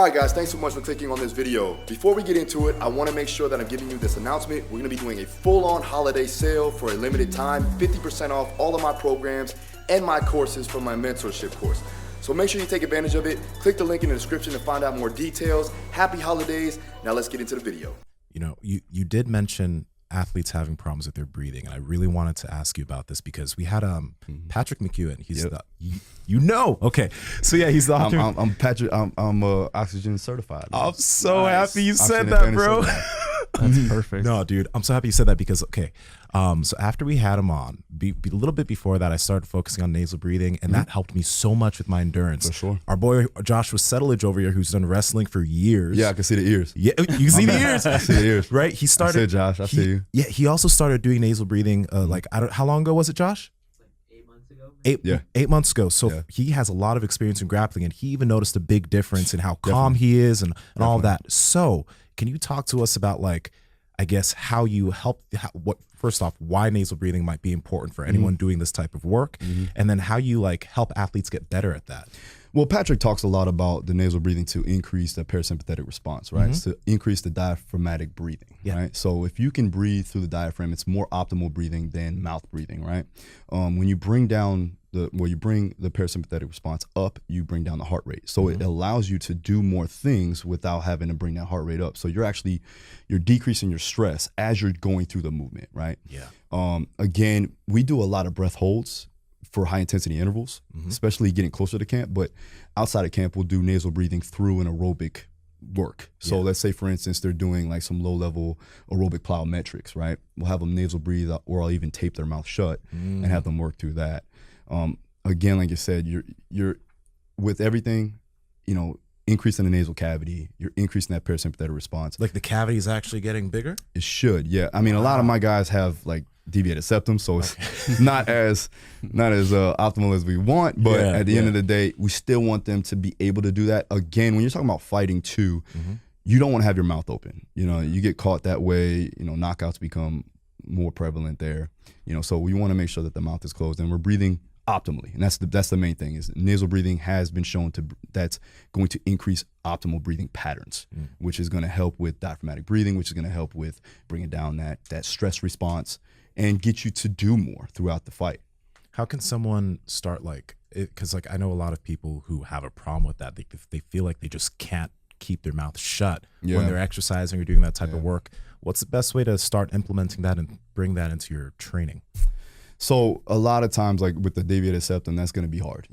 Alright guys, thanks so much for clicking on this video. Before we get into it, I want to make sure that I'm giving you this announcement. We're going to be doing a full-on holiday sale for a limited time, 50% off all of my programs and my courses from my mentorship course. So make sure you take advantage of it. Click the link in the description to find out more details. Happy holidays. Now let's get into the video. You know, you did mention athletes having problems with their breathing, and I really wanted to ask you about this because we had Patrick McEwen. He's okay. So yeah, he's the author. I'm Patrick. I'm oxygen certified. I'm so happy you said that, bro. That's perfect. No, dude, I'm so happy you said that because so after we had him on, a little bit before that, I started focusing on nasal breathing, and that helped me so much with my endurance. For sure. Our boy Joshua Settlage over here, who's done wrestling for years. Yeah, I can see the ears. Yeah, you can see the ears. I see the ears. Right? He started. I see Josh. I see you. Yeah, he also started doing nasal breathing. How long ago was it, Josh? 8 months ago. So he has a lot of experience in grappling, and he even noticed a big difference in how calm he is and all of that. So can you talk to us about, like, I guess, how you help, first off, why nasal breathing might be important for anyone doing this type of work, and then how you help athletes get better at that? Well, Patrick talks a lot about the nasal breathing to increase the parasympathetic response, right? It's to increase the diaphragmatic breathing, right? So if you can breathe through the diaphragm, it's more optimal breathing than mouth breathing, right? When you bring down you bring the parasympathetic response up, you bring down the heart rate. So it allows you to do more things without having to bring that heart rate up. So you're decreasing your stress as you're going through the movement, right? Yeah. Again, we do a lot of breath holds for high intensity intervals, especially getting closer to camp. But outside of camp, we'll do nasal breathing through an aerobic work. So let's say, for instance, they're doing like some low level aerobic plyometrics, right? We'll have them nasal breathe, or I'll even tape their mouth shut and have them work through that. Again, like I said, you're with everything, increasing the nasal cavity, you're increasing that parasympathetic response. Like the cavity is actually getting bigger? It should, yeah. I mean, a lot of my guys have like deviated septum, so it's not as optimal as we want, but at the end of the day, we still want them to be able to do that. Again, when you're talking about fighting too, you don't want to have your mouth open. You get caught that way, knockouts become more prevalent there. So we want to make sure that the mouth is closed and we're breathing optimally, and that's the main thing. Is nasal breathing has been shown that's going to increase optimal breathing patterns, which is going to help with diaphragmatic breathing, which is going to help with bringing down that stress response and get you to do more throughout the fight. How can someone start, because I know a lot of people who have a problem with that. They feel like they just can't keep their mouth shut when they're exercising or doing that type of work. What's the best way to start implementing that and bring that into your training? So a lot of times, like with the deviated septum, that's going to be hard.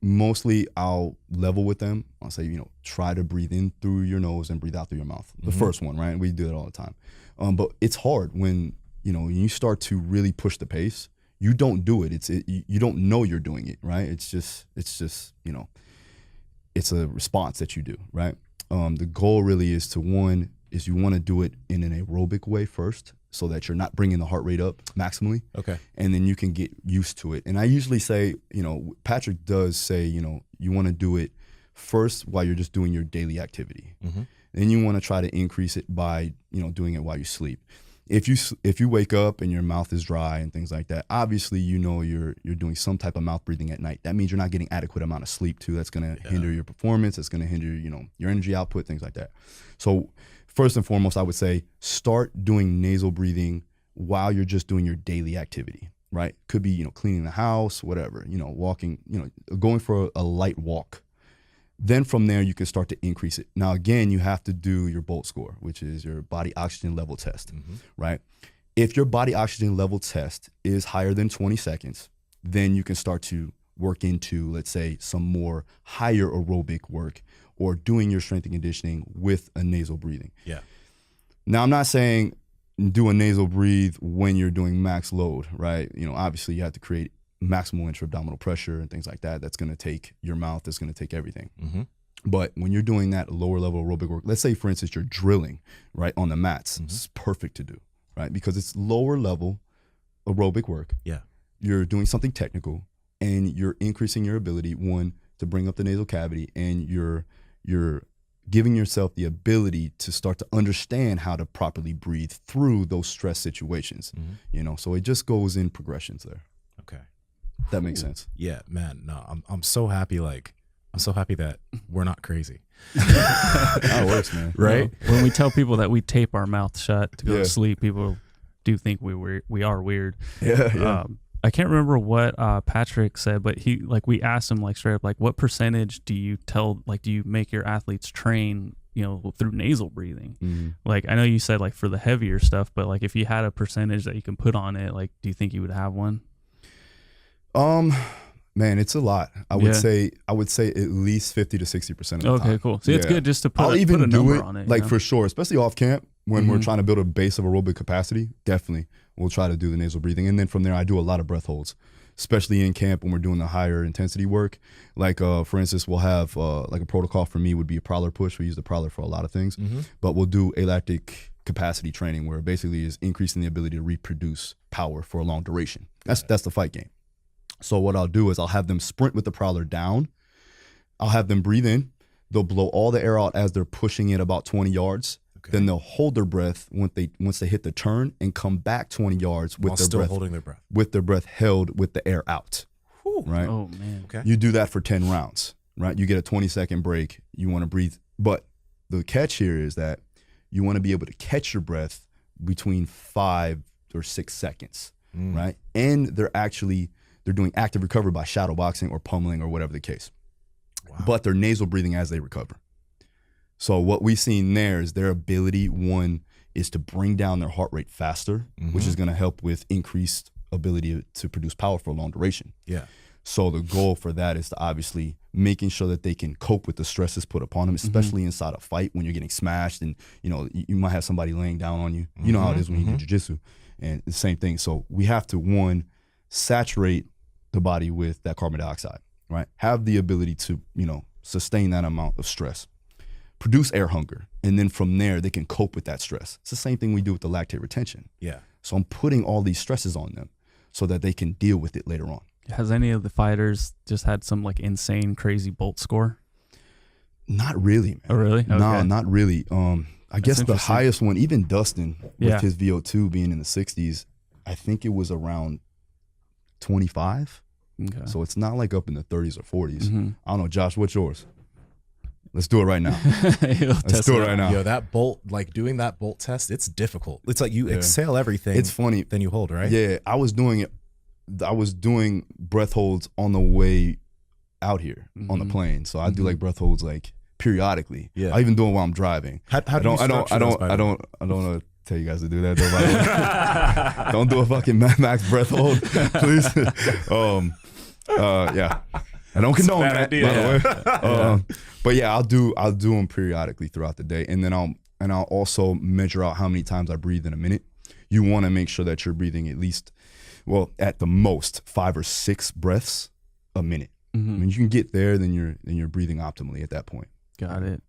Mostly I'll level with them. I'll say, try to breathe in through your nose and breathe out through your mouth. The first one, right? We do it all the time. But it's hard when, you start to really push the pace. You don't do it. You don't know you're doing it, right? It's just it's a response that you do, right? The goal really is you want to do it in an aerobic way first, so that you're not bringing the heart rate up maximally. Okay. And then you can get used to it. And I usually say, Patrick does say, you want to do it first while you're just doing your daily activity. Then you want to try to increase it by, doing it while you sleep. If you wake up and your mouth is dry and things like that, obviously you're doing some type of mouth breathing at night. That means you're not getting adequate amount of sleep too. That's going to hinder your performance. It's going to hinder, your energy output, things like that. So first and foremost, I would say start doing nasal breathing while you're just doing your daily activity, right? Could be, cleaning the house, whatever, walking, going for a light walk. Then from there, you can start to increase it. Now, again, you have to do your BOLT score, which is your body oxygen level test, right? If your body oxygen level test is higher than 20 seconds, then you can start to work into, let's say, some more higher aerobic work or doing your strength and conditioning with a nasal breathing. Yeah. Now, I'm not saying do a nasal breathe when you're doing max load, right? Obviously you have to create maximal intra-abdominal pressure and things like that. That's going to take your mouth. That's going to take everything. But when you're doing that lower level aerobic work, let's say, for instance, you're drilling, right, on the mats, it's perfect to do, right? Because it's lower level aerobic work. Yeah. You're doing something technical and you're increasing your ability, one, to bring up the nasal cavity, and you're giving yourself the ability to start to understand how to properly breathe through those stress situations. So it just goes in progressions there. Okay. That makes sense. Yeah, man. No, I'm so happy. I'm so happy that we're not crazy. That works, man. Right? When we tell people that we tape our mouth shut to go Yeah. to sleep, people do think we are weird. Yeah. I can't remember what Patrick said, but we asked him like straight up, like, what percentage do you make your athletes train, through nasal breathing? Mm-hmm. Like, I know you said like for the heavier stuff, but like if you had a percentage that you can put on it, like, do you think you would have one? Man, it's a lot. I would say at least 50 to 60% of the time. Okay, cool. See, it's good just to put I'll put even a do number it, on it. like for sure, especially off camp when we're trying to build a base of aerobic capacity. Definitely, we'll try to do the nasal breathing, and then from there, I do a lot of breath holds, especially in camp when we're doing the higher intensity work. Like for instance, we'll have like a protocol for me would be a prowler push. We use the prowler for a lot of things, but we'll do alactic capacity training where it basically is increasing the ability to reproduce power for a long duration. That's the fight game. So what I'll do is I'll have them sprint with the prowler down. I'll have them breathe in. They'll blow all the air out as they're pushing it about 20 yards. Okay. Then they'll hold their breath once they hit the turn and come back 20 yards with their breath, holding their breath. With their breath held with the air out. Whew. Right? Oh man. Okay. You do that for 10 rounds, right? You get a 20-second break. You want to breathe, but the catch here is that you want to be able to catch your breath between 5 or 6 seconds, right? And they're doing active recovery by shadow boxing or pummeling or whatever the case. Wow. But they're nasal breathing as they recover. So what we've seen there is their ability, one, is to bring down their heart rate faster, which is going to help with increased ability to produce power for a long duration. Yeah. So the goal for that is to obviously making sure that they can cope with the stresses put upon them, especially inside a fight when you're getting smashed and, you might have somebody laying down on you. You know how it is when you do jiu-jitsu. And the same thing. So we have to, one, saturate the body with that carbon dioxide, right? Have the ability to, sustain that amount of stress, produce air hunger, and then from there they can cope with that stress. It's the same thing we do with the lactate retention. Yeah. So I'm putting all these stresses on them so that they can deal with it later on. Has any of the fighters just had some like insane, crazy bolt score? Not really, man. Oh, really? Okay. No, not really. I guess the highest one, even Dustin, with his VO2 being in the 60s, I think it was around 25. Okay. So it's not like up in the 30s or 40s. I don't know, Josh, what's yours? Let's do it right now. Let's do it right now. Yo, that bolt, like doing that bolt test, it's difficult. It's like you exhale everything. It's funny. Then you hold, right? Yeah, I was doing breath holds on the way out here on the plane. So I do like breath holds like periodically. Yeah. I even do it while I'm driving. I don't want to tell you guys to do that though, by the way. Don't do a fucking max breath hold, please. Yeah. I don't condone that, by the way. But yeah, I'll do them periodically throughout the day, and then I'll also measure out how many times I breathe in a minute. You want to make sure that you're breathing at least, well, at the most 5 or 6 breaths a minute. I mean, you can get there, then you're breathing optimally at that point. Got it.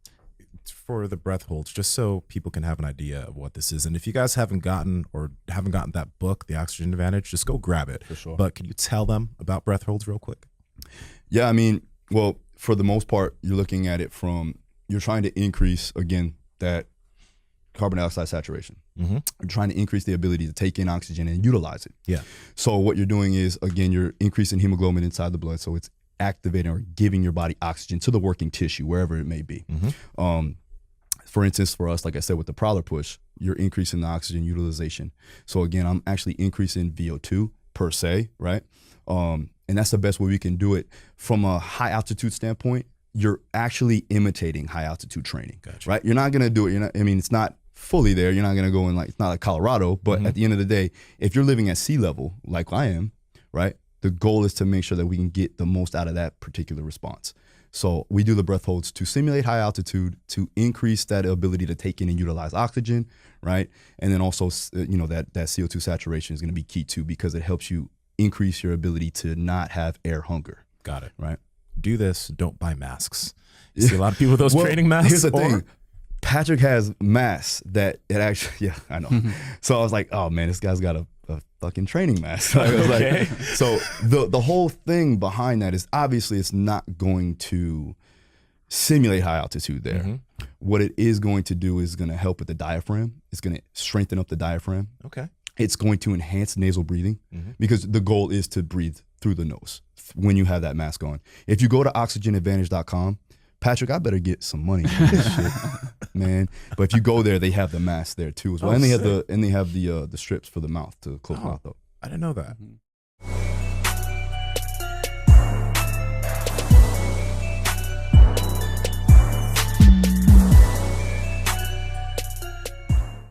For the breath holds, just so people can have an idea of what this is. And if you guys haven't gotten that book, The Oxygen Advantage, just go grab it. For sure. But can you tell them about breath holds real quick? Yeah, I mean, well, for the most part, you're looking at it from, you're trying to increase, again, that carbon dioxide saturation. You're trying to increase the ability to take in oxygen and utilize it. Yeah. So what you're doing is, again, you're increasing hemoglobin inside the blood, so it's activating or giving your body oxygen to the working tissue, wherever it may be. For instance, for us, like I said, with the prowler push, you're increasing the oxygen utilization. So again, I'm actually increasing VO2 per se, right? And that's the best way we can do it. From a high altitude standpoint, you're actually imitating high altitude training, right? You're not gonna do it. It's not fully there. You're not gonna go in it's not like Colorado, but at the end of the day, if you're living at sea level, like I am, right? The goal is to make sure that we can get the most out of that particular response. So we do the breath holds to simulate high altitude, to increase that ability to take in and utilize oxygen, right? And then also, that CO2 saturation is going to be key too, because it helps you increase your ability to not have air hunger. Got it. Right? Do this. Don't buy masks. You see a lot of people with those training masks. Here's the thing. Patrick has masks that it actually, yeah, I know. So I was like, oh man, this guy's got a fucking training mask. I was like, so the whole thing behind that is obviously it's not going to simulate high altitude there. What it is going to do is going to help with the diaphragm. It's going to strengthen up the diaphragm. Okay. It's going to enhance nasal breathing because the goal is to breathe through the nose when you have that mask on. If you go to oxygenadvantage.com, Patrick, I better get some money on this shit, man. But if you go there, they have the mask there too as well, and they have the strips for the mouth to close mouth up. I didn't know that.